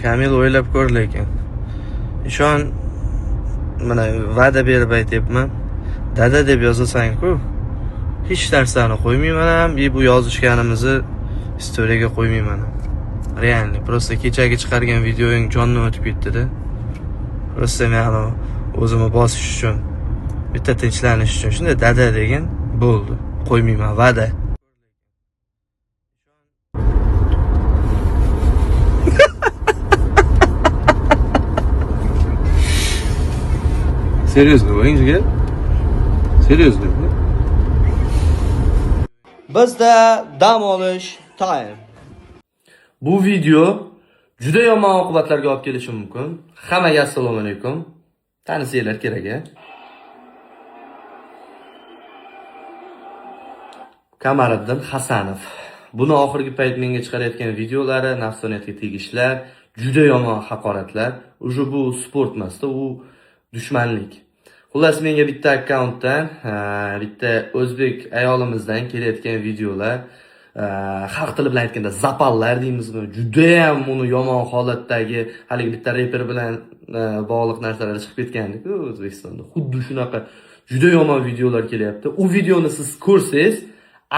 Kamil o'ylab ko'r lekin. Ishon mana va'da berib aytyapman. Dada deb yozasan-ku. Hech narsani qo'ymayman ham, bu yozishganimizni istoriyaga qo'ymayman ham. Realni, просто kechagi chiqargan videoying jondan o'tib ketdi-da. Просто men o'zimni bosish uchun, bitta tinchlanish uchun shunday dada degan bo'ldi. Qo'ymayman, va'da. Seriously bo'ling jigar? Seriously. Bizda dam olish time. Bu video juda yomon oqibatlarga olib kelishi mumkin. Hammaga assalomu alaykum. Tanisinglar kerak-a? Kamariddin Hasanov. Buni oxirgi payt menga chiqarayotgan videolari nafsoniyatga tegishlar, juda yomon haqoratlar. O'sha bu sport emas-da, u dushmanlik. Xullas menga bitta akkauntdan, bitta o'zbek ayolimizdan kelayotgan videolar, xalq tili bilan aytganda zapallar deymizmi, juda ham uni yomon holatdagi hali bitta reper bilan bog'liq narsalar chiqib ketgandik O'zbekistonda. Xuddi shunaqa juda yomon videolar kelyapti. U videoni siz ko'rsangiz,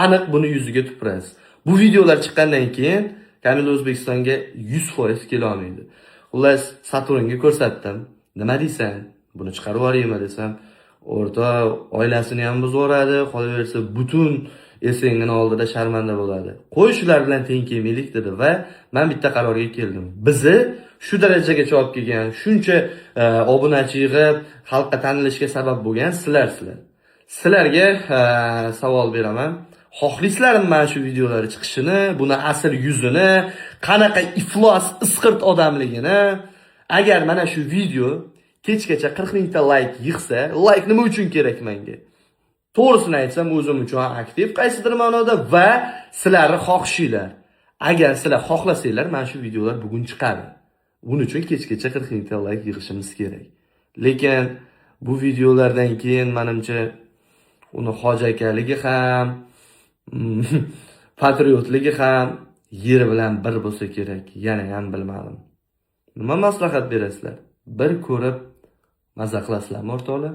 aniq buni yuziga tupurasiz. Bu videolar chiqqandan keyin Kamil O'zbekistonga 100% kela olmaydi. Xullas Saturnga ko'rsatdim. Nima deysan? Buni chiqarib yuboraymi desam, o'rta oilasini ham buzvoradi, qolaversa butun esingini oldida sharmanda bo'ladi. Qo'y shular bilan teng kelmaylik dedi va men bitta qarorga keldim. Bizni shu darajagacha olib kelgan, shuncha obunachi yig'ib, xalqqa tanilishga sabab bo'lgan sizlar. Sizlarga savol beraman. Xohlaysizlarmi mana shu videolar chiqishini, buni asl yuzini, qanaqa iflos, isqirt odamligini? Agar mana shu video kechgacha 40 mingta like yig'sa, like nima uchun kerak menga? To'g'risini aytsam, o'zim uchun aktiv qaysidir ma'noda va sizlarning xohishinglar. Agar sizlar xohlasanglar, mana shu videolar bugun chiqadi. Buning uchun kechgacha 40 mingta like yig'ishimiz kerak. Lekin bu videolardan keyin menimcha uni hoji akaligi ham, patriotligi ham yer bilan bir bo'lsa kerak. Yana ham bilmadim. Nima maslahat berasizlar? Bir ko'rib maza qilasizlarmi o'rtoqlar?